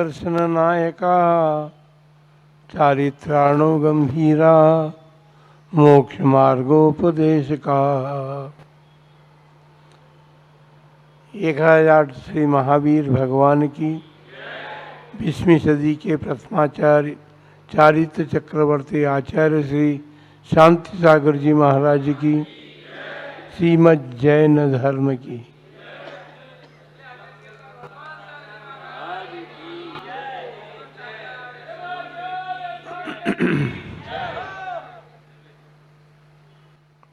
दर्शन नायका चारित्राणो गंभीरा मोक्ष मार्गोपदेश का। 1008 श्री महावीर भगवान की 20वीं सदी के प्रथमाचार्य चारित्र चक्रवर्ती आचार्य श्री शांति सागर जी महाराज की श्रीमद् जैन धर्म की।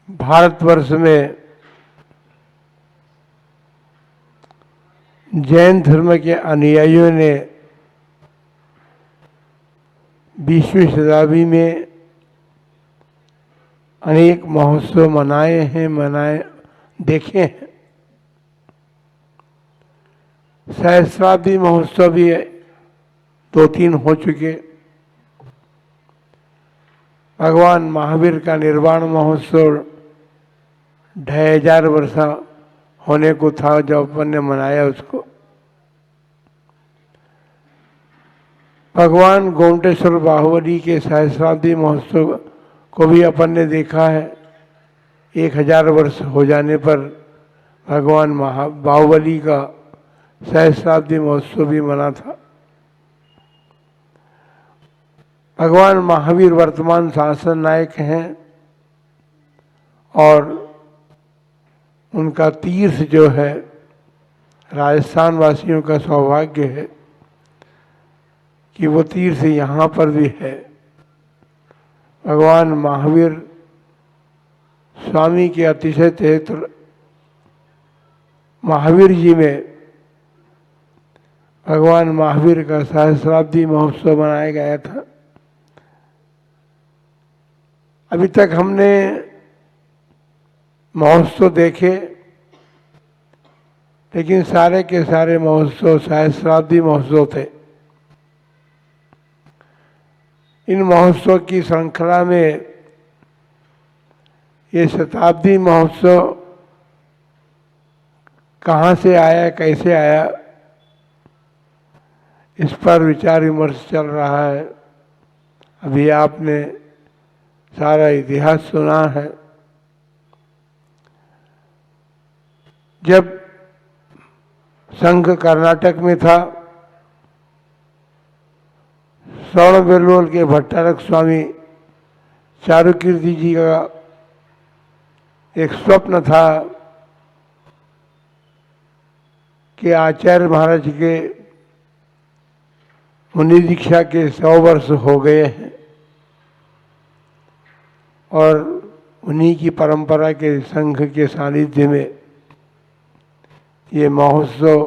भारतवर्ष में जैन धर्म के अनुयायियों ने 20वीं शताब्दी में अनेक महोत्सव मनाए देखे हैं। सहस्राब्दी महोत्सव भी 2-3 हो चुके। भगवान महावीर का निर्वाण महोत्सव 2500 वर्ष होने को था जब अपन ने मनाया उसको। भगवान गोमटेश्वर बाहुबली के सहस्राब्दी महोत्सव को भी अपन ने देखा है। 1000 वर्ष हो जाने पर भगवान बाहुबली का सहस्राब्दी महोत्सव भी मना था। भगवान महावीर वर्तमान शासन नायक हैं और उनका तीर्थ जो है राजस्थान वासियों का सौभाग्य है कि वो तीर्थ यहाँ पर भी है। भगवान महावीर स्वामी के अतिशय क्षेत्र महावीर जी में भगवान महावीर का सहस्राब्दी महोत्सव मनाया गया था। अभी तक हमने महोत्सव देखे, लेकिन सारे के सारे महोत्सव सहस्राब्दी महोत्सव थे। इन महोत्सव की श्रृंखला में ये शताब्दी महोत्सव कहाँ से आया, कैसे आया, इस पर विचार विमर्श चल रहा है। अभी आपने सारा इतिहास सुना है। जब संघ कर्नाटक में था, श्रवणबेलगोल के भट्टारक स्वामी चारुकीर्ति जी का एक स्वप्न था कि आचार्य महाराज के मुनि दीक्षा के 100 वर्ष हो गए हैं और उन्हीं की परंपरा के संघ के सानिध्य में ये महोत्सव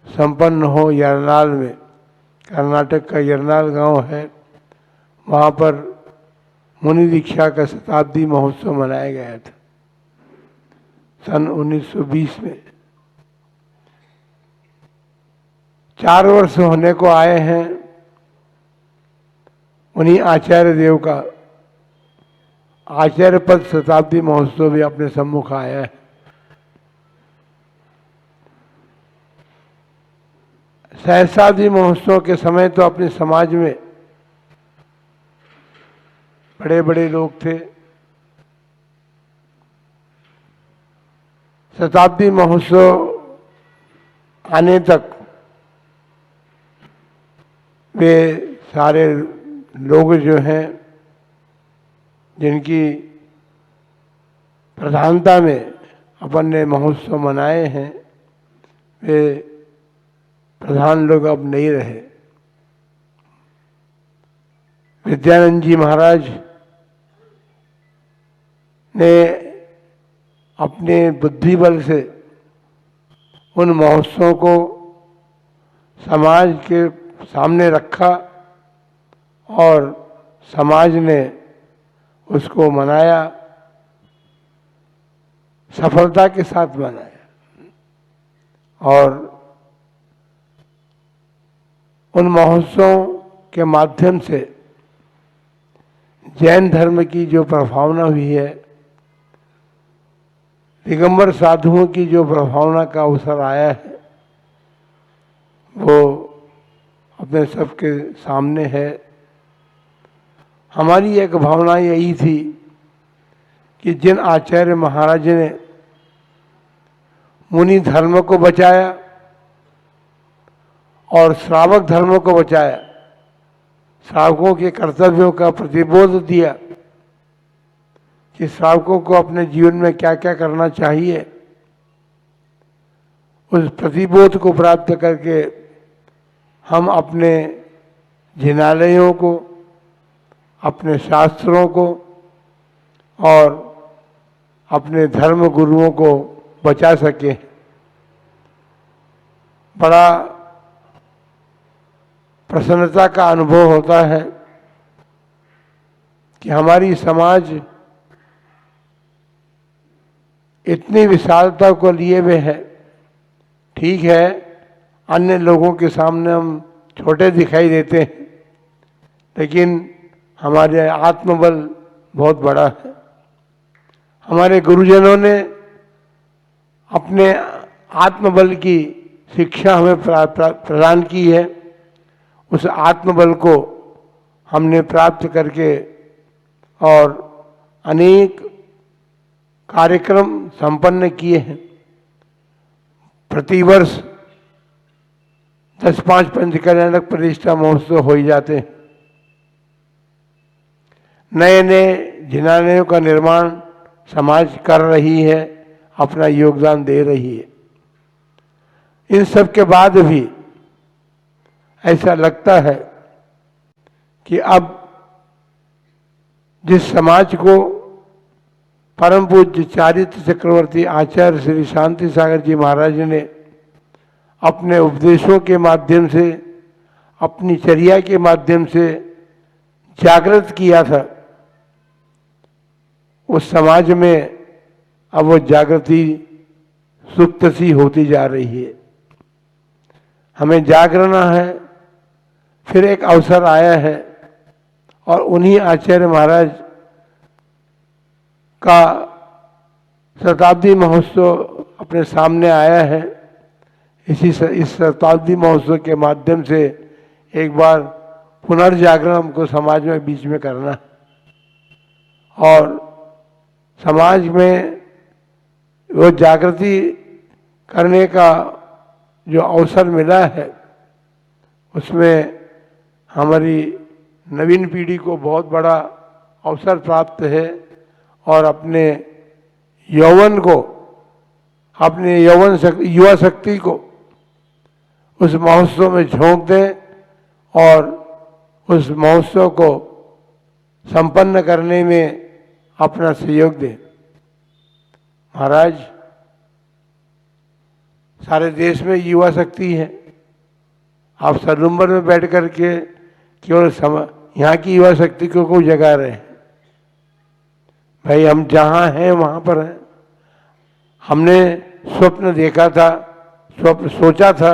संपन्न हो। यरनाल में, कर्नाटक का यरनाल गांव है, वहाँ पर मुनि दीक्षा का शताब्दी महोत्सव मनाया गया था सन 1920 में। 4 वर्ष होने को आए हैं। उन्हीं आचार्य देव का आचार्य पद शताब्दी महोत्सव भी अपने सम्मुख आया है। सहस्राब्दी महोत्सव के समय तो अपने समाज में बड़े बड़े लोग थे। शताब्दी महोत्सव आने तक वे सारे लोग जो हैं जिनकी प्रधानता में अपन ने महोत्सव मनाए हैं, वे प्रधान लोग अब नहीं रहे। विद्यानंद जी महाराज ने अपने बुद्धि बल से उन महोत्सवों को समाज के सामने रखा और समाज ने उसको मनाया, सफलता के साथ मनाया। और उन महोत्सवों के माध्यम से जैन धर्म की जो प्रभावना हुई है, दिगंबर साधुओं की जो प्रभावना का अवसर आया है, वो अपने सबके सामने है। हमारी एक भावना यही थी कि जिन आचार्य महाराज ने मुनि धर्म को बचाया और श्रावक धर्म को बचाया, श्रावकों के कर्तव्यों का प्रतिबोध दिया कि श्रावकों को अपने जीवन में क्या क्या करना चाहिए, उस प्रतिबोध को प्राप्त करके हम अपने जिनालयों को, अपने शास्त्रों को और अपने धर्म गुरुओं को बचा सके। बड़ा प्रसन्नता का अनुभव होता है कि हमारी समाज इतनी विशालता को लिए हुए है। ठीक है, अन्य लोगों के सामने हम छोटे दिखाई देते हैं, लेकिन हमारे आत्मबल बहुत बड़ा है। हमारे गुरुजनों ने अपने आत्मबल की शिक्षा हमें प्रदान की है। उस आत्मबल को हमने प्राप्त करके और अनेक कार्यक्रम संपन्न किए हैं। प्रतिवर्ष 10-5 पंचकल्याणक प्रतिष्ठा महोत्सव हो ही जाते हैं। नए नए जिनालयों का निर्माण समाज कर रही है, अपना योगदान दे रही है। इन सब के बाद भी ऐसा लगता है कि अब जिस समाज को परम पूज्य चारित्र चक्रवर्ती आचार्य श्री शांति सागर जी महाराज ने अपने उपदेशों के माध्यम से, अपनी चर्या के माध्यम से जागृत किया था, उस समाज में अब वो जागृति सुप्त सी होती जा रही है। हमें जागरना है। फिर एक अवसर आया है और उन्हीं आचार्य महाराज का शताब्दी महोत्सव अपने सामने आया है। इस शताब्दी महोत्सव के माध्यम से एक बार पुनर्जागरण हमको समाज में बीच में करना है और समाज में वो जागृति करने का जो अवसर मिला है, उसमें हमारी नवीन पीढ़ी को बहुत बड़ा अवसर प्राप्त है और अपने यौवन को, अपने युवा शक्ति को उस महोत्सव में झोंक दें और उस महोत्सव को संपन्न करने में अपना सहयोग दें। महाराज, सारे देश में युवा शक्ति है। आप सदुम्बर में बैठ कर के केवल यहाँ की युवा शक्ति को जगा रहे हैं। भाई, हम जहाँ हैं वहाँ पर हैं। हमने स्वप्न देखा था, स्वप्न सोचा था,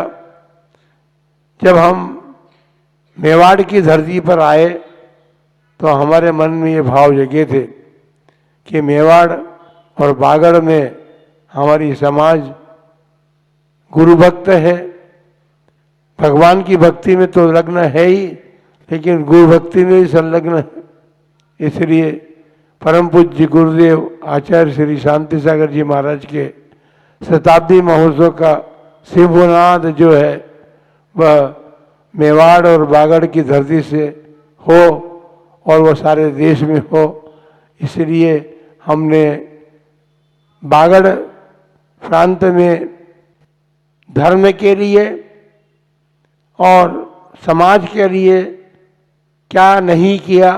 जब हम मेवाड़ की धरती पर आए तो हमारे मन में ये भाव जगे थे कि मेवाड़ और बागड़ में हमारी समाज गुरु भक्त है। भगवान की भक्ति में तो लग्न है ही, लेकिन गुरु भक्ति में भी संलग्न है। इसलिए परम पूज्य गुरुदेव आचार्य श्री शांति सागर जी महाराज के शताब्दी महोत्सव का सिंहनाद जो है वह मेवाड़ और बागड़ की धरती से हो और वह सारे देश में हो। इसलिए हमने बागड़ प्रांत में धर्म के लिए और समाज के लिए क्या नहीं किया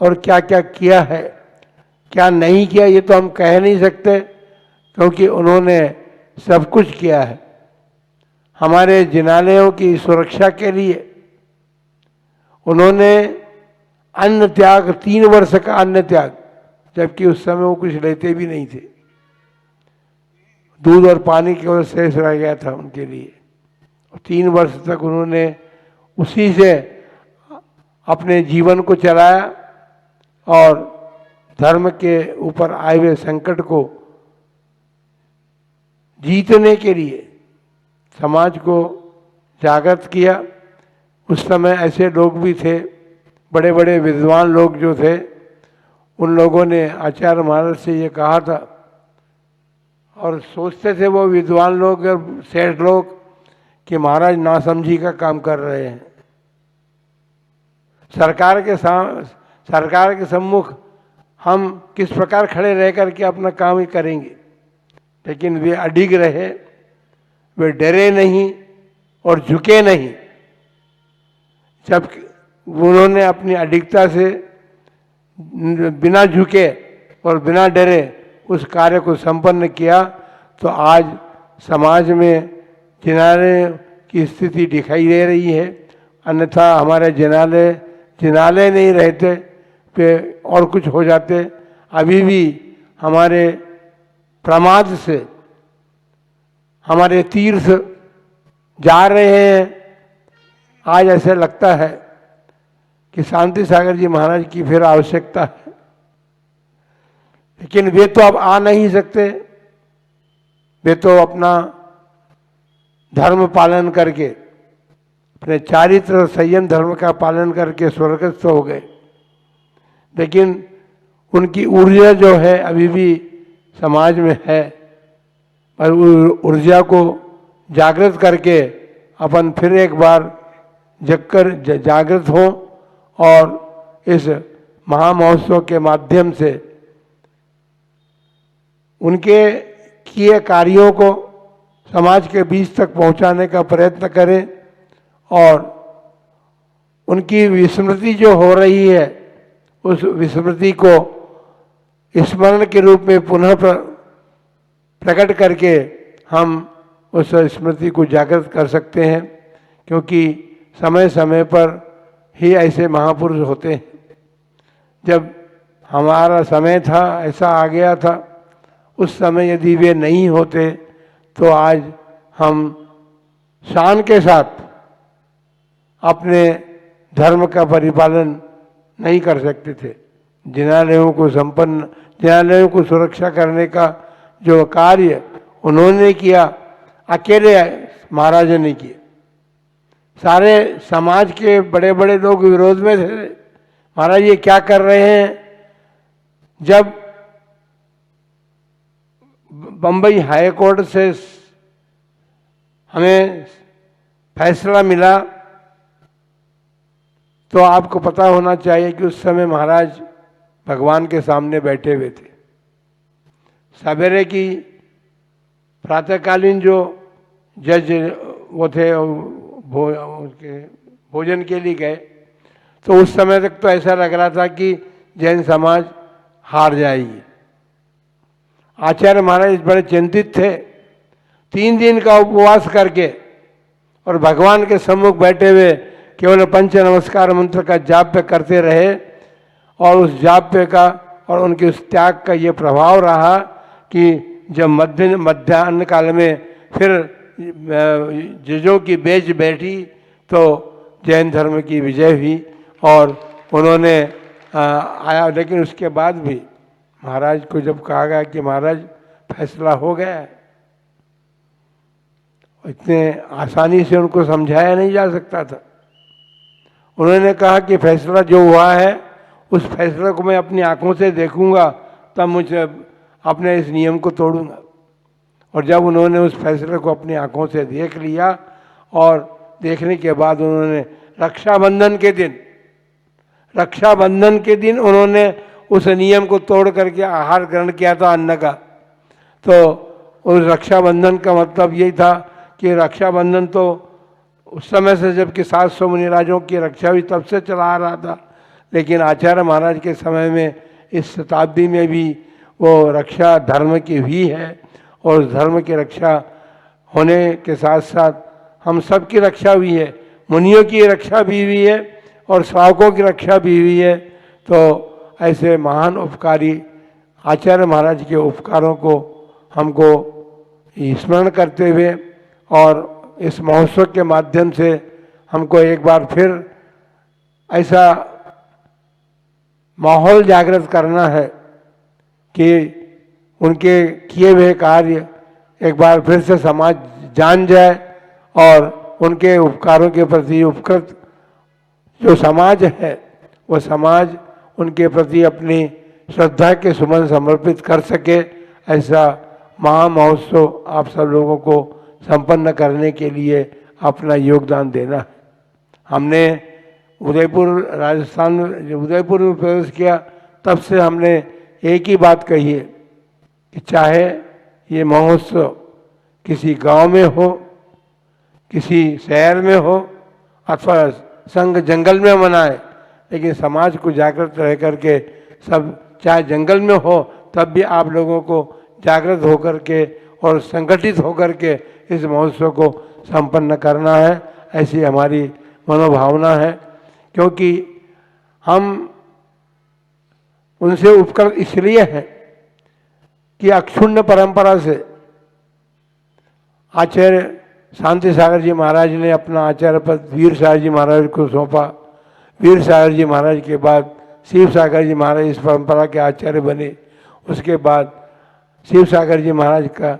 और क्या क्या किया है, क्या नहीं किया, ये तो हम कह नहीं सकते, क्योंकि उन्होंने सब कुछ किया है। हमारे जिनालयों की सुरक्षा के लिए उन्होंने अन्न त्याग, 3 वर्ष का अन्न त्याग, जबकि उस समय वो कुछ लेते भी नहीं थे। दूध और पानी केवल शेष रह गया था उनके लिए। 3 वर्ष तक उन्होंने उसी से अपने जीवन को चलाया और धर्म के ऊपर आए हुए संकट को जीतने के लिए समाज को जागृत किया। उस समय ऐसे लोग भी थे, बड़े बड़े विद्वान लोग जो थे, उन लोगों ने आचार्य महाराज से ये कहा था, और सोचते थे वो विद्वान लोग और सेठ लोग कि महाराज नासमझी का काम कर रहे हैं। सरकार के सम्मुख हम किस प्रकार खड़े रह करके अपना काम ही करेंगे, लेकिन वे अडिग रहे, वे डरे नहीं और झुके नहीं। जब उन्होंने अपनी अडिगता से बिना झुके और बिना डरे उस कार्य को संपन्न किया, तो आज समाज में जिनालय की स्थिति दिखाई दे रही है। अन्यथा हमारे जिनालय नहीं रहते पे और कुछ हो जाते। अभी भी हमारे प्रमाद से हमारे तीर्थ जा रहे हैं। आज ऐसे लगता है कि शांति सागर जी महाराज की फिर आवश्यकता है, लेकिन वे तो अब आ नहीं सकते। वे तो अपना धर्म पालन करके, अपने चारित्र और संयम धर्म का पालन करके स्वर्गस्थ हो गए, लेकिन उनकी ऊर्जा जो है अभी भी समाज में है। पर ऊर्जा को जागृत करके अपन फिर एक बार जगकर जागृत हों और इस महामहोत्सव के माध्यम से उनके किए कार्यों को समाज के बीच तक पहुंचाने का प्रयत्न करें, और उनकी विस्मृति जो हो रही है उस विस्मृति को स्मरण के रूप में पुनः प्रकट करके हम उस स्मृति को जागृत कर सकते हैं। क्योंकि समय समय पर ही ऐसे महापुरुष होते हैं। जब हमारा समय था, ऐसा आ गया था, उस समय यदि वे नहीं होते तो आज हम शान के साथ अपने धर्म का परिपालन नहीं कर सकते थे। जिनालयों को सुरक्षा करने का जो कार्य उन्होंने किया, अकेले महाराज ने किया। सारे समाज के बड़े बड़े लोग विरोध में थे, महाराज ये क्या कर रहे हैं। जब बंबई हाई कोर्ट से हमें फैसला मिला, तो आपको पता होना चाहिए कि उस समय महाराज भगवान के सामने बैठे हुए थे। सवेरे की प्रातःकालीन जो जज वो थे उसके भोजन के लिए गए, तो उस समय तक तो ऐसा लग रहा था कि जैन समाज हार जाएगी। आचार्य महाराज बड़े चिंतित थे। 3 दिन का उपवास करके और भगवान के सम्मुख बैठे हुए केवल पंच नमस्कार मंत्र का जाप्य करते रहे, और उस जाप्य का और उनके उस त्याग का ये प्रभाव रहा कि जब मध्याह्न काल में फिर जजों की बेंच बैठी तो जैन धर्म की विजय हुई और उन्होंने आया। लेकिन उसके बाद भी महाराज को जब कहा गया कि महाराज फैसला हो गया है, इतने आसानी से उनको समझाया नहीं जा सकता था। उन्होंने कहा कि फैसला जो हुआ है उस फैसले को मैं अपनी आंखों से देखूंगा, तब मुझे अपने इस नियम को तोड़ूंगा। और जब उन्होंने उस फैसले को अपनी आंखों से देख लिया, और देखने के बाद उन्होंने रक्षाबंधन के दिन उन्होंने उस नियम को तोड़ करके आहार ग्रहण किया था अन्न का। तो उस रक्षाबंधन का मतलब यही था कि रक्षाबंधन तो उस समय से, जबकि 700 मुनिराजों की रक्षा भी तब से चला आ रहा था, लेकिन आचार्य महाराज के समय में इस शताब्दी में भी वो रक्षा धर्म की हुई है। और उस धर्म की रक्षा होने के साथ साथ हम सब की रक्षा हुई है, मुनियों की रक्षा भी हुई है और श्रावकों की रक्षा भी हुई है। तो ऐसे महान उपकारी आचार्य महाराज के उपकारों को हमको स्मरण करते हुए और इस महोत्सव के माध्यम से हमको एक बार फिर ऐसा माहौल जागृत करना है कि उनके किए हुए कार्य एक बार फिर से समाज जान जाए और उनके उपकारों के प्रति उपकृत जो समाज है वो समाज उनके प्रति अपनी श्रद्धा के सुमन समर्पित कर सके, ऐसा महामहोत्सव आप सब लोगों को संपन्न करने के लिए अपना योगदान देना है। हमने उदयपुर राजस्थान में जब उदयपुर में प्रवेश किया तब से हमने एक ही बात कही है कि चाहे ये महोत्सव किसी गांव में हो, किसी शहर में हो अथवा संग जंगल में मनाए, लेकिन समाज को जागृत रह करके सब, चाहे जंगल में हो तब भी आप लोगों को जागृत होकर के और संगठित होकर के इस महोत्सव को संपन्न करना है, ऐसी हमारी मनोभावना है। क्योंकि हम उनसे उपकृत इसलिए हैं कि अक्षुण्ण परंपरा से आचार्य शांति सागर जी महाराज ने अपना आचार्य पद वीर सागर जी महाराज को सौंपा। वीर सागर जी महाराज के बाद शिव सागर जी महाराज इस परंपरा के आचार्य बने। उसके बाद शिव सागर जी महाराज का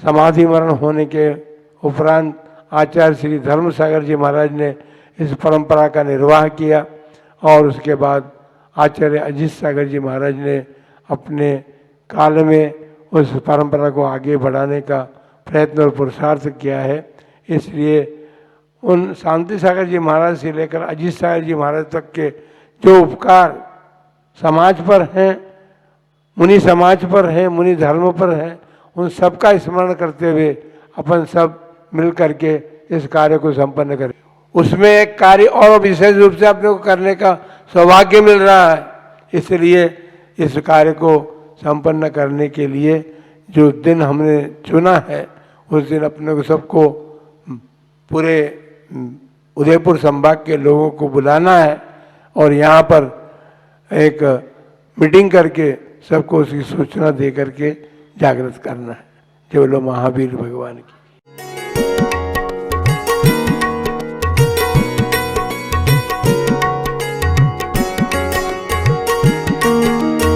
समाधि मरण होने के उपरांत आचार्य श्री धर्म सागर जी महाराज ने इस परंपरा का निर्वाह किया और उसके बाद आचार्य अजीत सागर जी महाराज ने अपने काल में उस परंपरा को आगे बढ़ाने का प्रयत्न और पुरुषार्थ किया है। इसलिए उन शांति सागर जी महाराज से लेकर अजीत सागर जी महाराज तक के जो उपकार समाज पर हैं, मुनि समाज पर हैं, मुनि धर्म पर हैं, उन सबका स्मरण करते हुए अपन सब मिल करके इस कार्य को संपन्न करें। उसमें एक कार्य और विशेष रूप से अपने को करने का सौभाग्य मिल रहा है, इसलिए इस कार्य को संपन्न करने के लिए जो दिन हमने चुना है उस दिन अपने को सबको पूरे उदयपुर संभाग के लोगों को बुलाना है और यहाँ पर एक मीटिंग करके सबको उसकी सूचना दे करके जागृत करना है। जय बोलो महावीर भगवान की।